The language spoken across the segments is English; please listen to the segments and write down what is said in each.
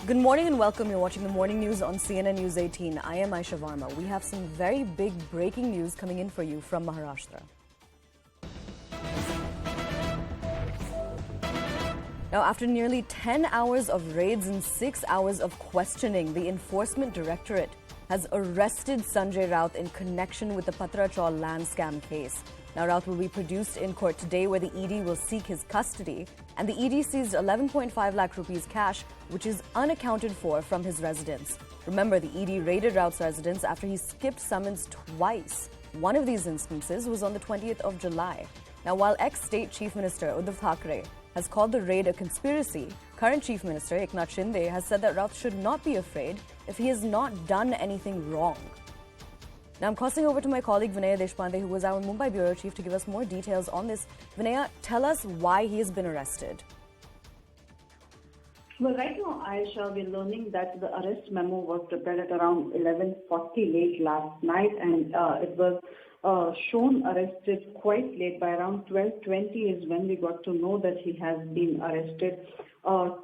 Good morning and welcome. You're watching the morning news on CNN News 18. I am Aisha Varma. We have some very big breaking news coming in for you from Maharashtra. Now, after nearly 10 hours of raids and 6 hours of questioning, the Enforcement Directorate has arrested Sanjay Raut in connection with the Patra land scam case. Now, Raut will be produced in court today where the ED will seek his custody, and the ED seized 11.5 lakh rupees cash, which is unaccounted for from his residence. Remember, the ED raided Raut's residence after he skipped summons twice. One of these instances was on the 20th of July. Now, while ex-State Chief Minister Uddhav Thackeray has called the raid a conspiracy, current Chief Minister Eknath Shinde has said that Raut should not be afraid if he has not done anything wrong. Now I'm crossing over to my colleague Vinaya Deshpande, who was our Mumbai bureau chief, to give us more details on this. Vinaya, tell us why he has been arrested. Well, right now, Aisha, we're learning that the arrest memo was prepared at around 11:40 late last night, and it was shown arrested quite late. By around 12:20 is when we got to know that he has been arrested.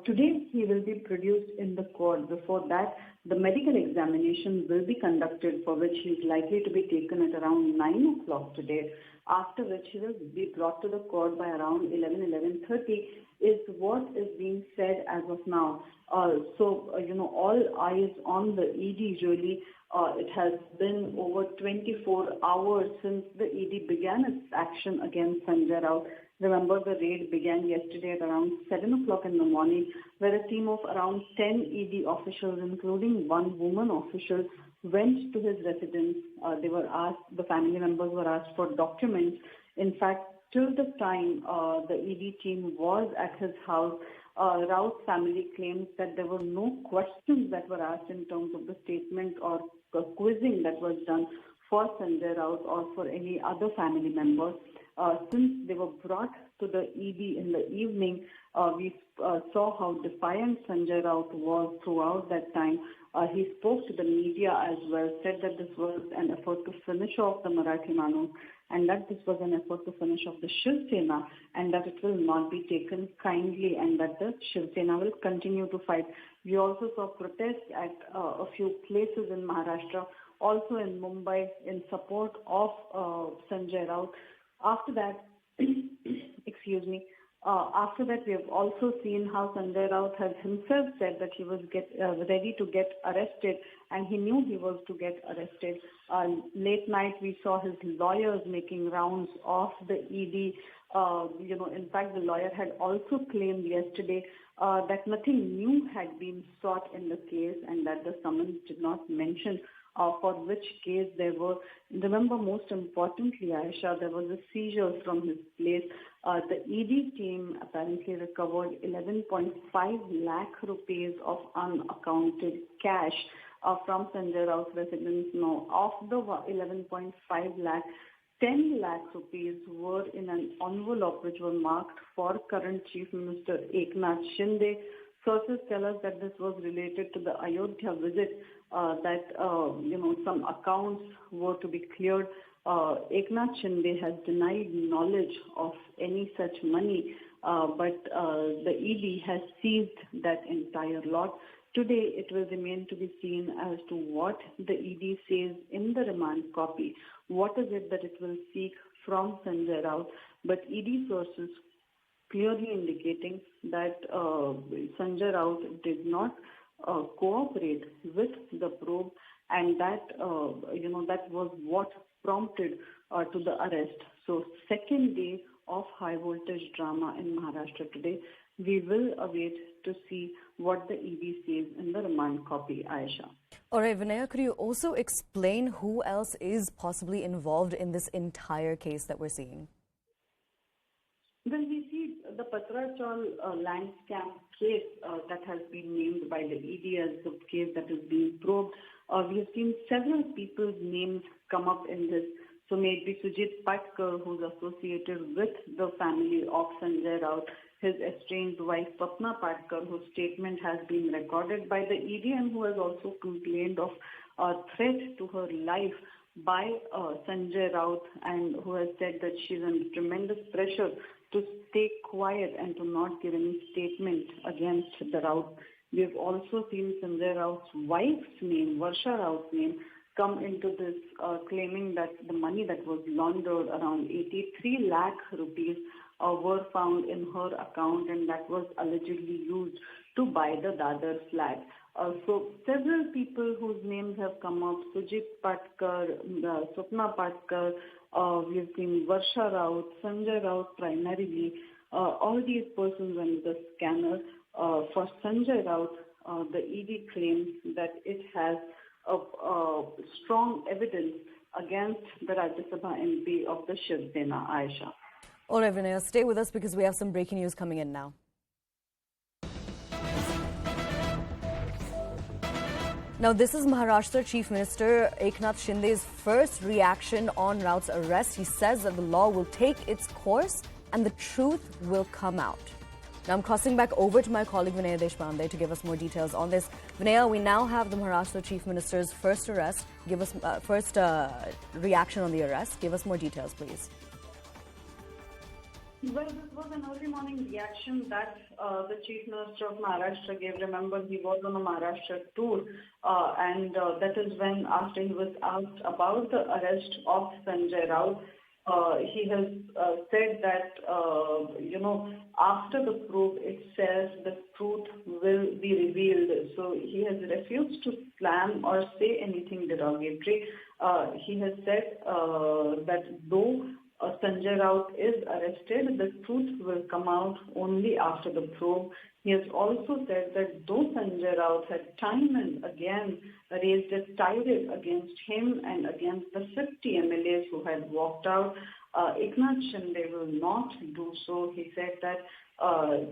Today, he will be produced in the court. Before that, the medical examination will be conducted, for which he is likely to be taken at around 9 o'clock today, after which he will be brought to the court by around 11:30 is what is being said as of now. All eyes on the ED really. It has been over 24 hours since the ED began its action against Sanjay Raut. Remember, the raid began yesterday at around 7 o'clock in the morning, where a team of around 10 ED officials, including one woman official, went to his residence. The family members were asked for documents. In fact, till the time the ED team was at his house, Raut's family claims that there were no questions that were asked in terms of the statement or quizzing that was done for Sanjay Raut or for any other family members. Since they were brought to the ED in the evening, we saw how defiant Sanjay Raut was throughout that time. He spoke to the media as well, said that this was an effort to finish off the Marathi Manu, and that this was an effort to finish off the Shiv Sena, and that it will not be taken kindly, and that the Shiv Sena will continue to fight. We also saw protests at a few places in Maharashtra, also in Mumbai, in support of Sanjay Raut. After that, after that, we have also seen how Sanjay Raut has himself said that he was ready to get arrested, and he knew he was to get arrested. Late night, we saw his lawyers making rounds of the ED. In fact, the lawyer had also claimed yesterday that nothing new had been sought in the case, and that the summons did not mention for which case there were. Remember, most importantly, Aisha, there was a seizure from his place. The ED team apparently recovered 11.5 lakh rupees of unaccounted cash from Sanjay Raut's residence. Now, of the 11.5 lakh, 10 lakh rupees were in an envelope which were marked for current Chief Minister Eknath Shinde. Sources tell us that this was related to the Ayodhya visit, some accounts were to be cleared. Eknath Shinde has denied knowledge of any such money, but the ED has seized that entire lot. Today, it will remain to be seen as to what the ED says in the remand copy. What is it that it will seek from Sanjay Raut? But ED sources clearly indicating that Sanjay Raut did not cooperate with the probe, and that was what prompted to the arrest. So, second day of high voltage drama in Maharashtra today. We will await to see what the ED says in the remand copy, Aisha. All right, Vinaya, could you also explain who else is possibly involved in this entire case that we're seeing? Well, we see the Patra land scam case that has been named by the ED as the case that is being probed. We have seen several people's names come up in this. So may it be Sujit Patkar, who's associated with the family of Sanjay Raut, his estranged wife Patra Patkar, whose statement has been recorded by the ED and who has also complained of a threat to her life by Sanjay Raut, and who has said that she's under tremendous pressure to stay quiet and to not give any statement against the Raut. We've also seen Sanjay Raut's wife's name, Varsha Raut's name, come into this, claiming that the money that was laundered, around 83 lakh rupees, were found in her account, and that was allegedly used to buy the Dadar flat. So several people whose names have come up, Sujit Patkar, Swapna Patkar, we've seen Varsha Raut, Sanjay Raut primarily, all these persons under the scanner. For Sanjay Raut, the ED claims that it has strong evidence against the Rajya Sabha MP of the Shiv Sena, Aisha. All right, Vinaya, stay with us because we have some breaking news coming in now. Now, this is Maharashtra Chief Minister Eknath Shinde's first reaction on Raut's arrest. He says that the law will take its course and the truth will come out. Now, I'm crossing back over to my colleague Vinaya Deshpande to give us more details on this. Vinaya, we now have the Maharashtra Chief Minister's first arrest. Give us first reaction on the arrest. Give us more details, please. Well, this was an early morning reaction that the Chief Minister of Maharashtra gave. Remember, he was on a Maharashtra tour, and that is when, after he was asked about the arrest of Sanjay Raut, he has said that, after the probe itself, the truth will be revealed. So he has refused to slam or say anything derogatory. He has said that though Sanjay Raut is arrested, the truth will come out only after the probe. He has also said that though Sanjay Raut had time and again raised a tirade against him and against the 50 MLAs who had walked out, Eknath Shinde will not do so. He said that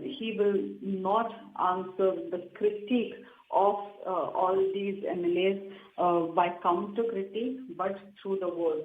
he will not answer the critique of all these MLAs by counter critique, but through the word.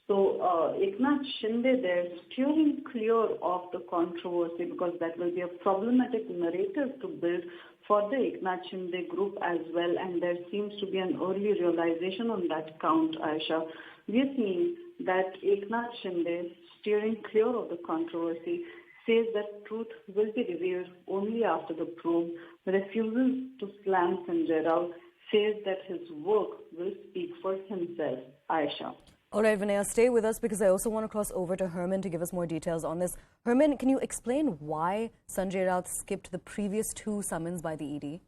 So Eknath Shinde there steering clear of the controversy, because that will be a problematic narrative to build for the Eknath Shinde group as well, and there seems to be an early realization on that count, Aisha. We are seeing that Eknath Shinde, steering clear of the controversy, says that truth will be revealed only after the probe, refuses to slam Sanjay Raut, says that his work will speak for himself, Aisha. All right, Vinaya, stay with us because I also want to cross over to Herman to give us more details on this. Herman, can you explain why Sanjay Raut skipped the previous two summons by the ED?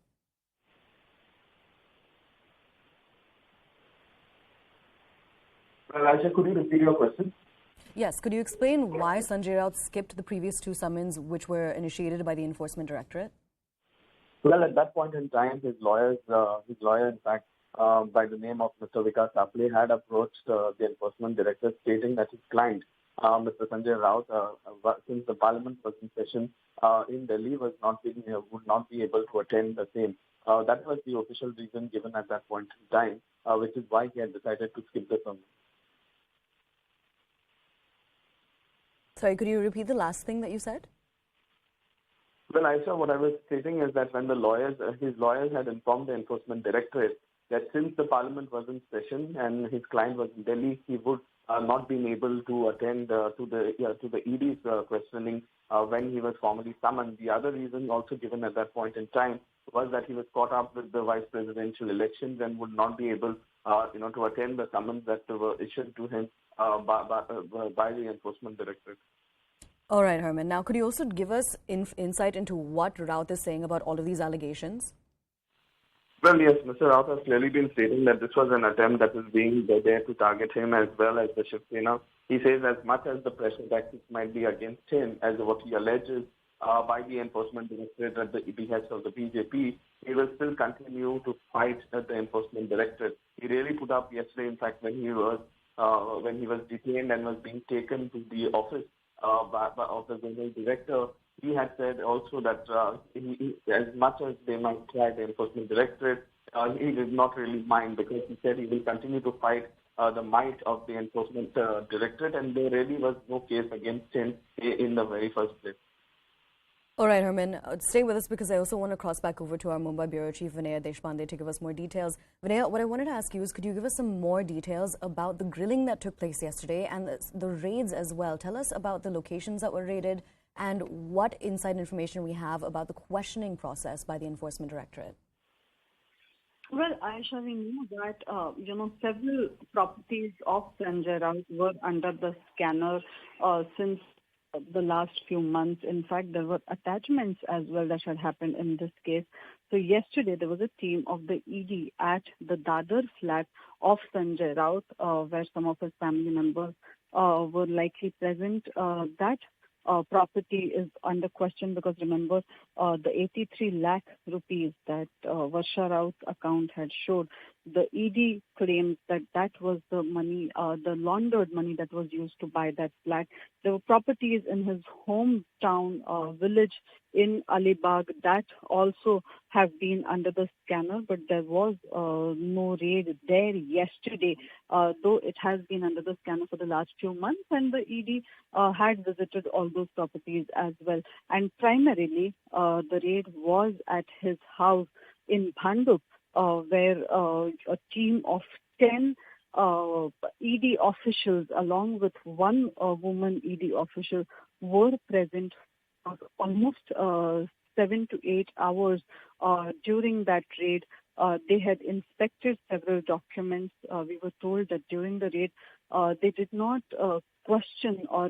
Well, Aisha, could you repeat your question? Yes, could you explain why Sanjay Raut skipped the previous two summons which were initiated by the Enforcement Directorate? Well, at that point in time, his lawyer, in fact, by the name of Mr. Vikas Aple, had approached the Enforcement Director stating that his client, Mr. Sanjay Raut, since the Parliament was in session in Delhi, would not be able to attend the same. That was the official reason given at that point in time, which is why he had decided to skip the summons. Sorry, could you repeat the last thing that you said? Well, Aisha, what I was stating is that when his lawyers had informed the Enforcement Directorate that since the Parliament was in session and his client was in Delhi, he would not be able to attend to the ED's questioning when he was formally summoned. The other reason also given at that point in time was that he was caught up with the vice presidential elections and would not be able to attend the summons that were issued to him by the Enforcement Directorate. All right, Herman. Now, could you also give us insight into what Raut is saying about all of these allegations? Well, yes, Mr. Raut has clearly been stating that this was an attempt that was being there to target him as well as the Shivsena. He says as much as the pressure tactics might be against him, as what he alleges by the Enforcement Directorate at the behest of the BJP, he will still continue to fight at the Enforcement Directorate. He really put up yesterday, in fact, when he was detained and was being taken to the office of the General Director, he had said also that as much as they might try the Enforcement Directorate, he did not really mind, because he said he will continue to fight the might of the Enforcement Directorate, and there really was no case against him in the very first place. All right, Herman, stay with us because I also want to cross back over to our Mumbai Bureau Chief, Vinaya Deshpande, to give us more details. Vinaya, what I wanted to ask you is, could you give us some more details about the grilling that took place yesterday and the raids as well? Tell us about the locations that were raided and what inside information we have about the questioning process by the Enforcement Directorate. Well, Aisha, we know that, several properties of Sanjay Raut were under the scanner since the last few months. In fact, there were attachments as well that had happened in this case. So yesterday, there was a team of the ED at the Dadar flat of Sanjay Raut, where some of his family members were likely present. That property is under question because remember the 83 lakh rupees that Varsha Raut's account had showed. The ED claims that that was the money, the laundered money that was used to buy that flat. There were properties in his hometown village in Alibag that also have been under the scanner, but there was no raid there yesterday, though it has been under the scanner for the last few months, and the ED had visited all those properties as well. And primarily, the raid was at his house in Bhandup, where a team of 10 ED officials, along with one woman ED official, were present for almost 7 to 8 hours during that raid. They had inspected several documents. We were told that during the raid, they did not question or,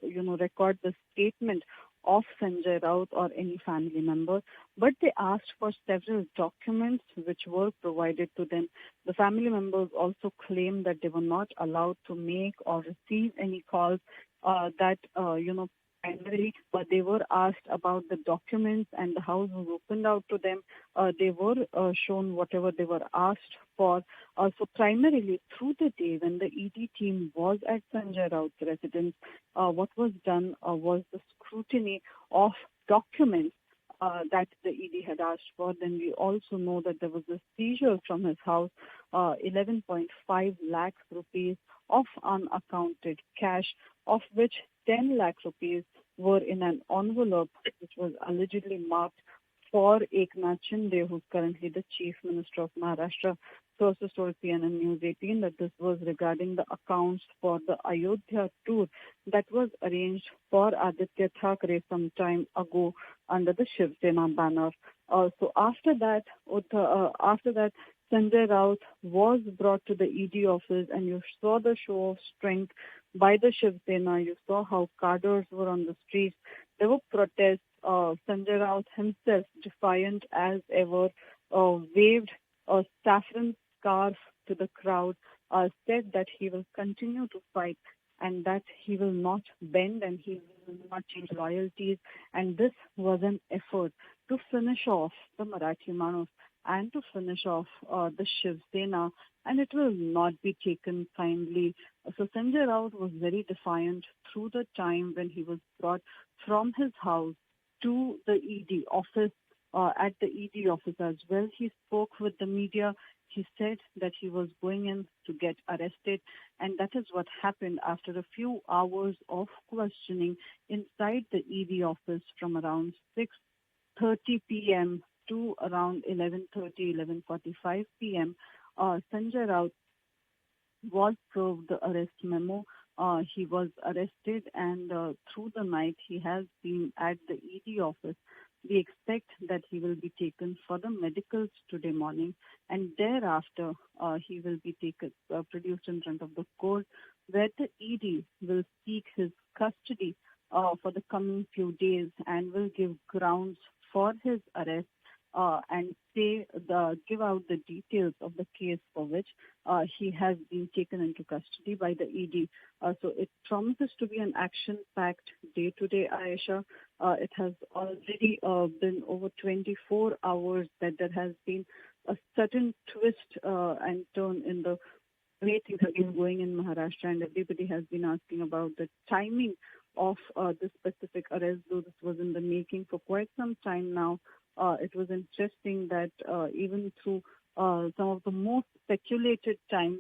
record the statement of Sanjay Raut or any family member, but they asked for several documents which were provided to them. The family members also claimed that they were not allowed to make or receive any calls primarily, but they were asked about the documents and the house was opened out to them. They were shown whatever they were asked for. So primarily through the day when the ED team was at Sanjay Raut's residence, what was done was the scrutiny of documents that the ED had asked for. Then we also know that there was a seizure from his house, 11.5 lakh rupees of unaccounted cash, of which 10 lakh rupees were in an envelope which was allegedly marked for Eknath Shinde, who's currently the Chief Minister of Maharashtra. Sources told CNN News 18 that this was regarding the accounts for the Ayodhya tour that was arranged for Aditya Thackeray some time ago under the Shiv Sena banner. So after that, Sanjay Raut was brought to the ED office, and you saw the show of strength by the Shiv Sena. You saw how cadres were on the streets. There were protests. Sanjay Raut himself, defiant as ever, waved a saffron scarf to the crowd, said that he will continue to fight and that he will not bend and he will not change loyalties. And this was an effort to finish off the Marathi Manos and to finish off the Shiv Sena, and it will not be taken kindly. So Sanjay Raut was very defiant through the time when he was brought from his house to the ED office. At the ED office as well, he spoke with the media. He said that he was going in to get arrested, and that is what happened after a few hours of questioning inside the ED office from around 6:30 p.m. to around 11:45 p.m. Sanjay Raut was served the arrest memo. He was arrested, and through the night he has been at the ED office. We expect that he will be taken for the medicals today morning, and thereafter he will be produced in front of the court, where the ED will seek his custody for the coming few days and will give grounds for his arrest and give out the details of the case for which he has been taken into custody by the ED. So it promises to be an action-packed day today, Aisha. It has already been over 24 hours that there has been a sudden twist and turn in the way things have been going in Maharashtra, and everybody has been asking about the timing of this specific arrest, though this was in the making for quite some time now. It was interesting that even through some of the most speculated times,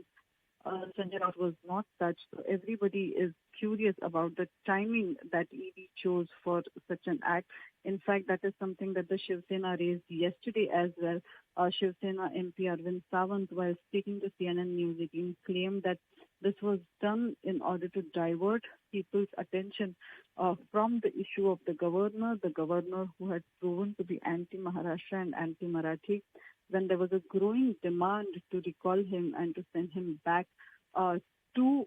Sanjay Raut was not touched. So everybody is curious about the timing that ED chose for such an act. In fact, that is something that the Shiv Sena raised yesterday as well. Shiv Sena MP Arvind Sawant, while speaking to CNN News 18, claimed that this was done in order to divert people's attention from the issue of the governor who had proven to be anti-Maharashtra and anti-Marathi, when there was a growing demand to recall him and to send him back to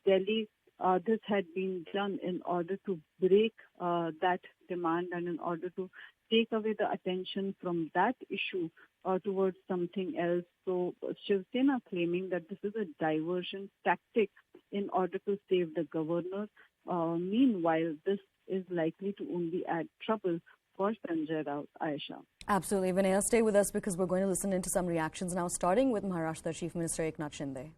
Delhi. This had been done in order to break that demand and in order to take away the attention from that issue towards something else. So Shivsena claiming that this is a diversion tactic in order to save the governor. Meanwhile, this is likely to only add trouble for Sanjay Raut. Aisha. Absolutely. Vinaya, stay with us because we're going to listen into some reactions now, starting with Maharashtra Chief Minister Eknath Shinde.